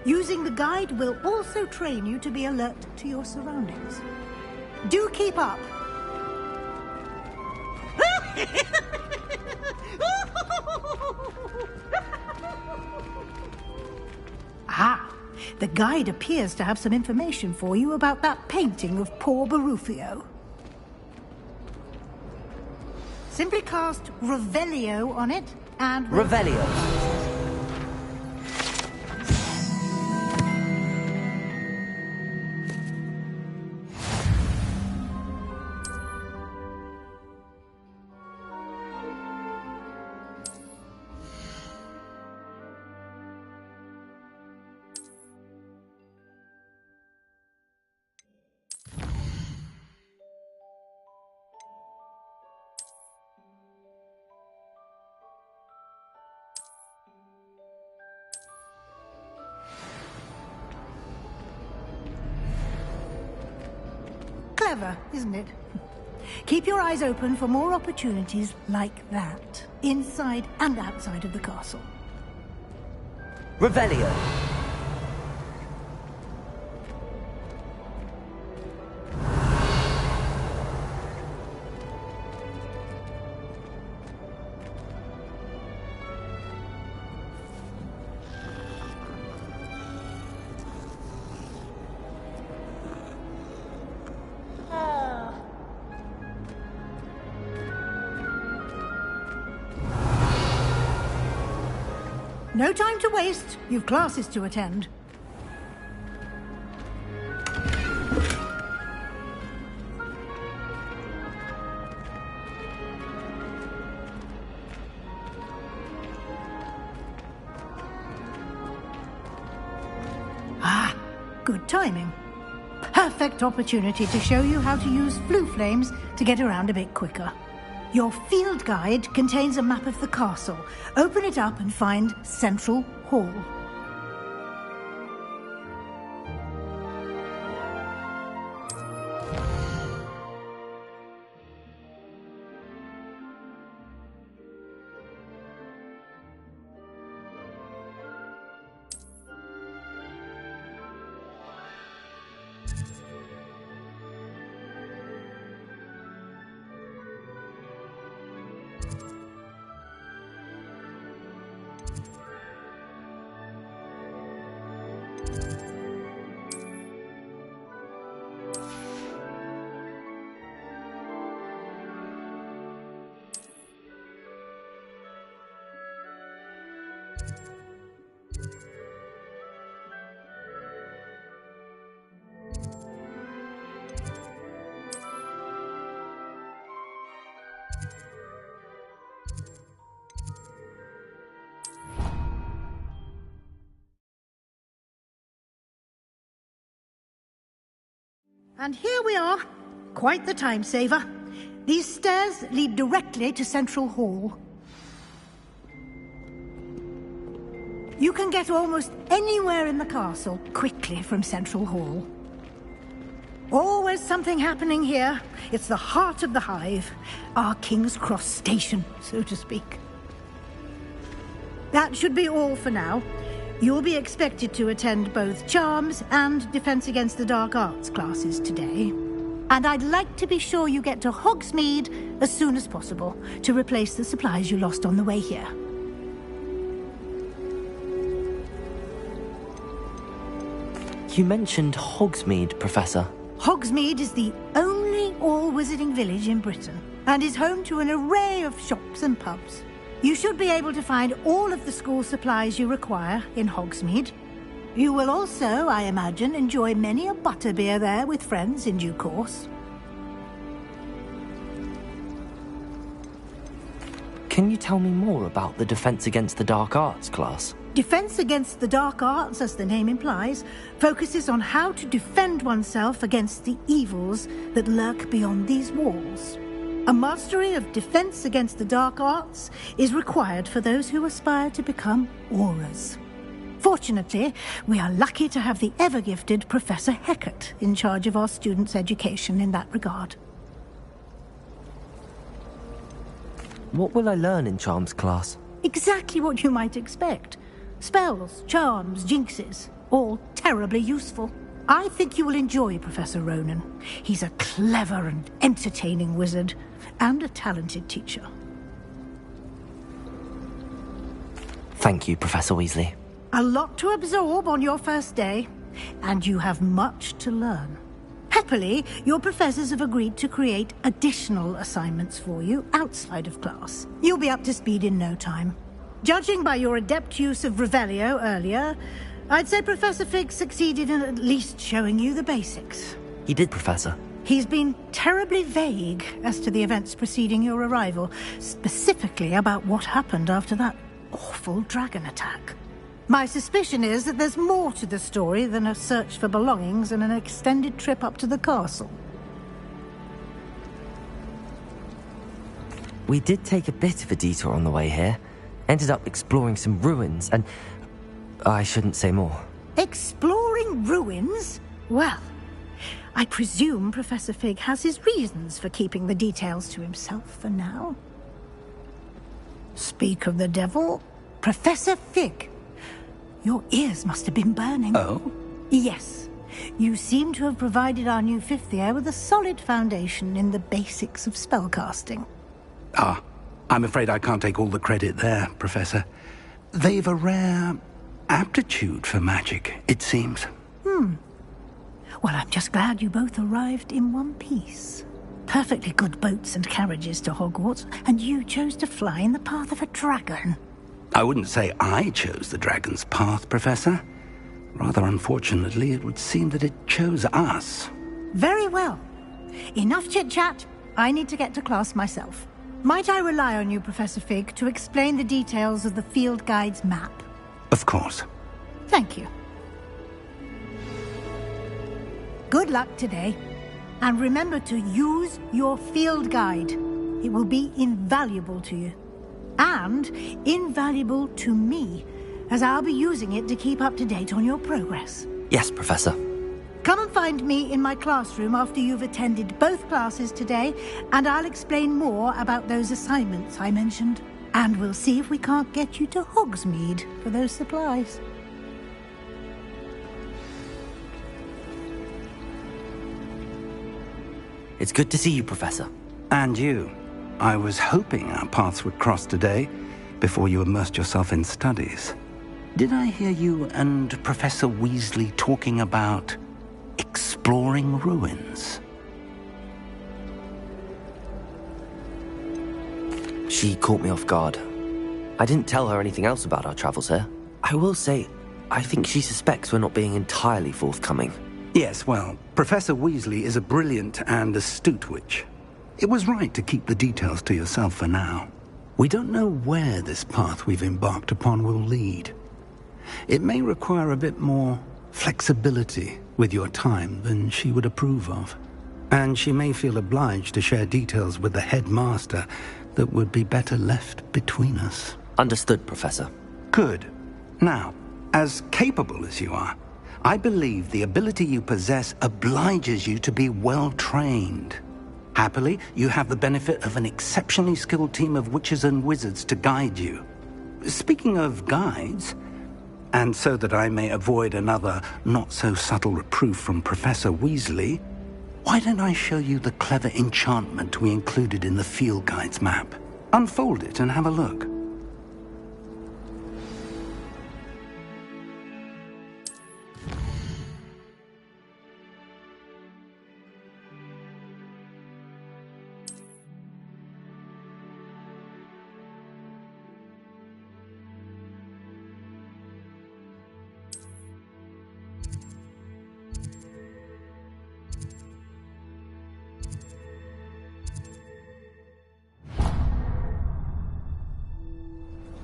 Using the guide will also train you to be alert to your surroundings. Do keep up. Ah, the guide appears to have some information for you about that painting of poor Barufio. Simply cast Revelio on it and... Revelio. Clever, isn't it? Keep your eyes open for more opportunities like that, inside and outside of the castle. Revelio. No time to waste. You've classes to attend. Ah, good timing. Perfect opportunity to show you how to use flue flames to get around a bit quicker. Your field guide contains a map of the castle. Open it up and find Central Hall. And here we are. Quite the time saver. These stairs lead directly to Central Hall. You can get almost anywhere in the castle quickly from Central Hall. Always something happening here. It's the heart of the hive. Our King's Cross station, so to speak. That should be all for now. You'll be expected to attend both Charms and Defense Against the Dark Arts classes today. And I'd like to be sure you get to Hogsmeade as soon as possible to replace the supplies you lost on the way here. You mentioned Hogsmeade, Professor. Hogsmeade is the only all-wizarding village in Britain and is home to an array of shops and pubs. You should be able to find all of the school supplies you require in Hogsmeade. You will also, I imagine, enjoy many a butterbeer there with friends in due course. Can you tell me more about the Defense Against the Dark Arts class? Defense Against the Dark Arts, as the name implies, focuses on how to defend oneself against the evils that lurk beyond these walls. A mastery of Defense Against the Dark Arts is required for those who aspire to become Aurors. Fortunately, we are lucky to have the ever-gifted Professor Hecat in charge of our students' education in that regard. What will I learn in Charms class? Exactly what you might expect. Spells, charms, jinxes. all terribly useful. I think you will enjoy Professor Ronan. He's a clever and entertaining wizard, and a talented teacher. Thank you, Professor Weasley. A lot to absorb on your first day, and you have much to learn. Happily, your professors have agreed to create additional assignments for you outside of class. You'll be up to speed in no time. Judging by your adept use of Revelio earlier, I'd say Professor Fig succeeded in at least showing you the basics. He did, Professor. He's been terribly vague as to the events preceding your arrival, specifically about what happened after that awful dragon attack. My suspicion is that there's more to the story than a search for belongings and an extended trip up to the castle. We did take a bit of a detour on the way here. Ended up exploring some ruins and... I shouldn't say more. Exploring ruins? Well, I presume Professor Fig has his reasons for keeping the details to himself for now. Speak of the devil, Professor Fig. Your ears must have been burning. Oh? Yes. You seem to have provided our new fifth year with a solid foundation in the basics of spellcasting. Ah, I'm afraid I can't take all the credit there, Professor. They've a rare aptitude for magic, it seems. Well, I'm just glad you both arrived in one piece. Perfectly good boats and carriages to Hogwarts, and you chose to fly in the path of a dragon. I wouldn't say I chose the dragon's path, Professor. Rather unfortunately, it would seem that it chose us. Very well. Enough chit-chat. I need to get to class myself. Might I rely on you, Professor Fig, to explain the details of the field guide's map? Of course. Thank you. Good luck today. And remember to use your field guide. It will be invaluable to you. And invaluable to me, as I'll be using it to keep up to date on your progress. Yes, Professor. Come and find me in my classroom after you've attended both classes today, and I'll explain more about those assignments I mentioned. And we'll see if we can't get you to Hogsmeade for those supplies. It's good to see you, Professor. And you. I was hoping our paths would cross today, before you immersed yourself in studies. Did I hear you and Professor Weasley talking about exploring ruins? She caught me off guard. I didn't tell her anything else about our travels here. I will say, I think she suspects we're not being entirely forthcoming. Yes, well, Professor Weasley is a brilliant and astute witch. It was right to keep the details to yourself for now. We don't know where this path we've embarked upon will lead. It may require a bit more flexibility with your time than she would approve of. And she may feel obliged to share details with the headmaster that would be better left between us. Understood, Professor. Good. Now, as capable as you are, I believe the ability you possess obliges you to be well-trained. Happily, you have the benefit of an exceptionally skilled team of witches and wizards to guide you. Speaking of guides, and so that I may avoid another not-so-subtle reproof from Professor Weasley, why don't I show you the clever enchantment we included in the field guide's map? Unfold it and have a look.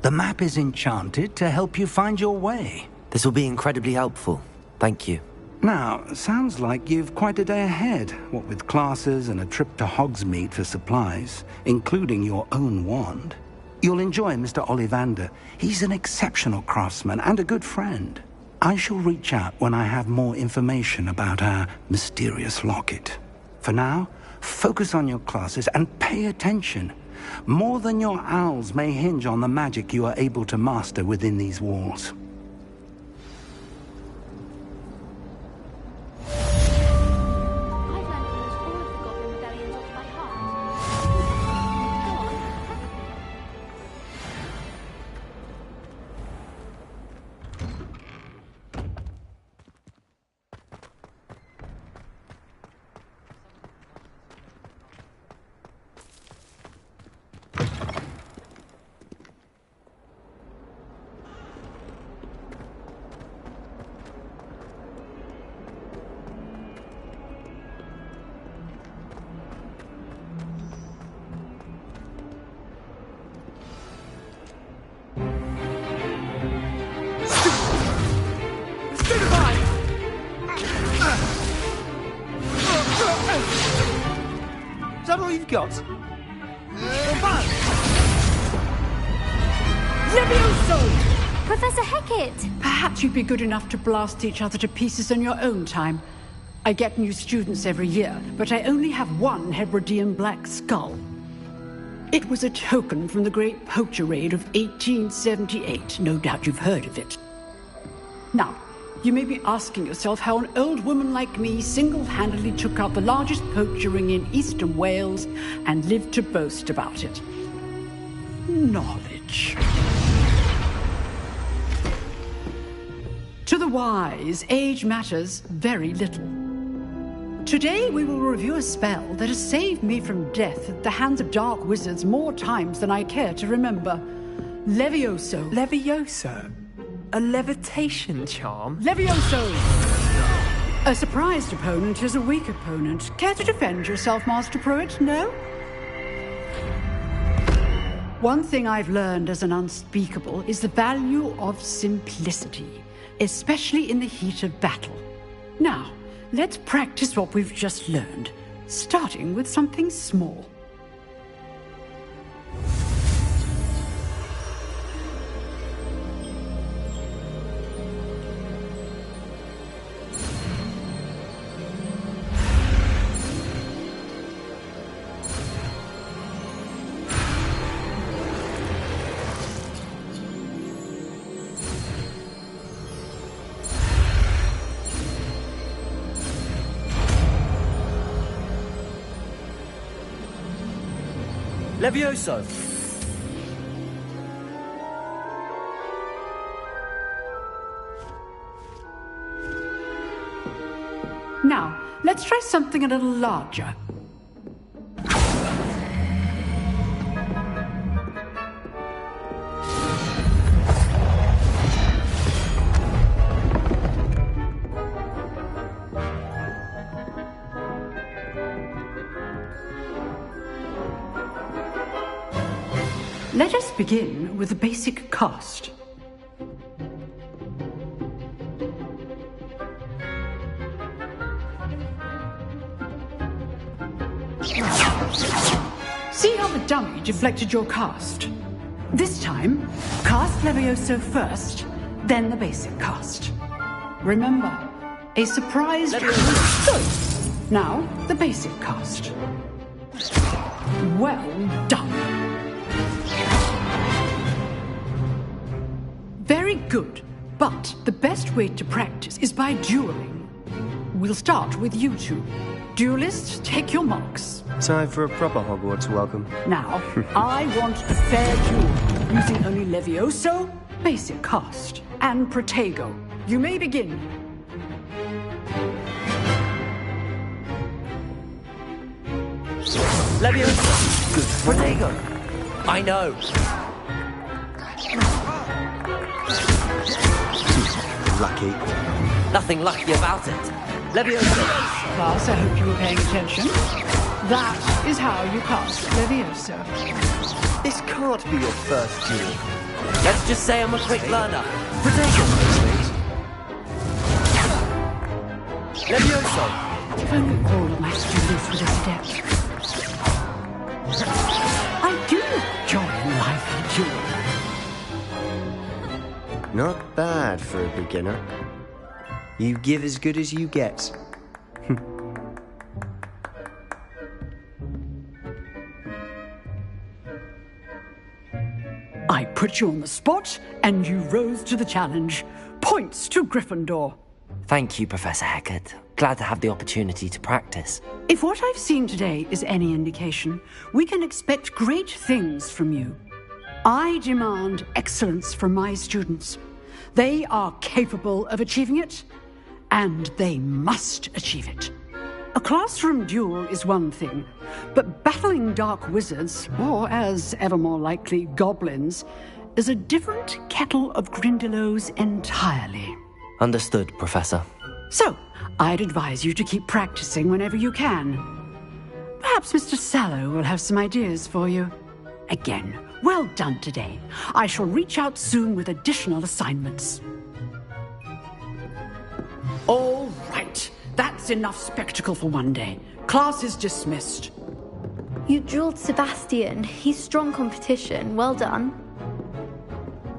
The map is enchanted to help you find your way. This will be incredibly helpful. Thank you. Now, sounds like you've quite a day ahead, what with classes and a trip to Hogsmeade for supplies, including your own wand. You'll enjoy Mr. Ollivander. He's an exceptional craftsman and a good friend. I shall reach out when I have more information about our mysterious locket. For now, focus on your classes and pay attention. More than your owls may hinge on the magic you are able to master within these walls. that all you've got? Levioso! Professor Hecat! Perhaps you'd be good enough to blast each other to pieces in your own time. I get new students every year, but I only have one Hebridean black skull. It was a token from the Great Poacher Raid of 1878. No doubt you've heard of it. Now, you may be asking yourself how an old woman like me single-handedly took out the largest poacher ring in eastern Wales and lived to boast about it. Knowledge. To the wise, age matters very little. Today we will review a spell that has saved me from death at the hands of dark wizards more times than I care to remember. Levioso. Levioso? A levitation charm? Levioso! A surprised opponent is a weak opponent. Care to defend yourself, Master Pruitt? No? One thing I've learned as an unspeakable is the value of simplicity, especially in the heat of battle. Now, let's practice what we've just learned, starting with something small. Levioso! Now, let's try something a little larger. Let us begin with the basic cast. See how the dummy deflected your cast? This time, cast Levioso first, then the basic cast. Remember, a surprise... Good. Now, the basic cast. Well done. Very good, but the best way to practice is by dueling. We'll start with you two. Duelists, take your marks. Time for a proper Hogwarts welcome. Now, I want a fair duel, using only Levioso, basic cast, and Protego. You may begin. Levioso! Good. Protego! I know! Lucky. Nothing lucky about it. Levioso! Class, I hope you were paying attention. That is how you cast Levioso. This can't be your first duel. Let's just say I'm a quick learner. Protego! Levioso! If only all my students were this adept. I do enjoy lively duel. Not bad for a beginner. You give as good as you get. I put you on the spot, and you rose to the challenge. Points to Gryffindor. Thank you, Professor Hecat. Glad to have the opportunity to practice. If what I've seen today is any indication, we can expect great things from you. I demand excellence from my students. They are capable of achieving it, and they must achieve it. A classroom duel is one thing, but battling dark wizards, or as ever more likely, goblins, is a different kettle of Grindylows entirely. Understood, Professor. So, I'd advise you to keep practicing whenever you can. Perhaps Mr. Sallow will have some ideas for you. Again, well done today. I shall reach out soon with additional assignments. All right. That's enough spectacle for one day. Class is dismissed. You dueled Sebastian. He's strong competition. Well done.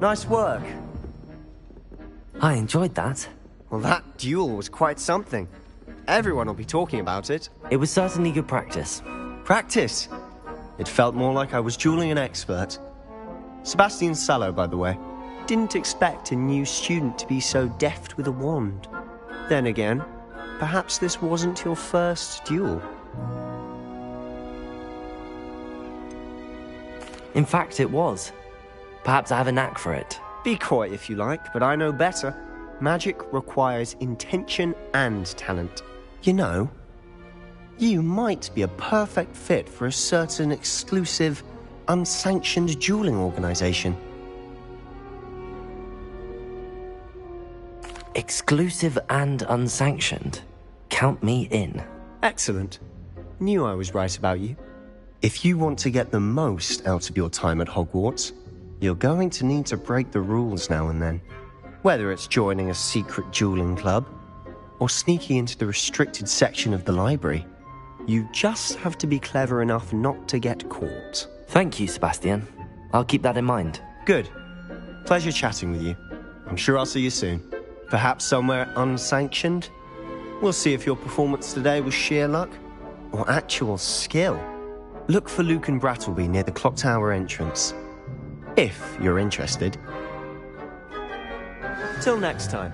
Nice work. I enjoyed that. Well, that duel was quite something. Everyone will be talking about it. It was certainly good practice. Practice? It felt more like I was dueling an expert. Sebastian Sallow, by the way. Didn't expect a new student to be so deft with a wand. Then again, perhaps this wasn't your first duel. In fact, it was. Perhaps I have a knack for it. Be coy if you like, but I know better. Magic requires intention and talent. You know, you might be a perfect fit for a certain exclusive, unsanctioned dueling organization. Exclusive and unsanctioned. Count me in. Excellent. Knew I was right about you. If you want to get the most out of your time at Hogwarts, you're going to need to break the rules now and then. Whether it's joining a secret dueling club, or sneaking into the restricted section of the library, you just have to be clever enough not to get caught. Thank you, Sebastian. I'll keep that in mind. Good. Pleasure chatting with you. I'm sure I'll see you soon. Perhaps somewhere unsanctioned? We'll see if your performance today was sheer luck or actual skill. Look for Luke and Brattleby near the clock tower entrance. If you're interested. Till next time.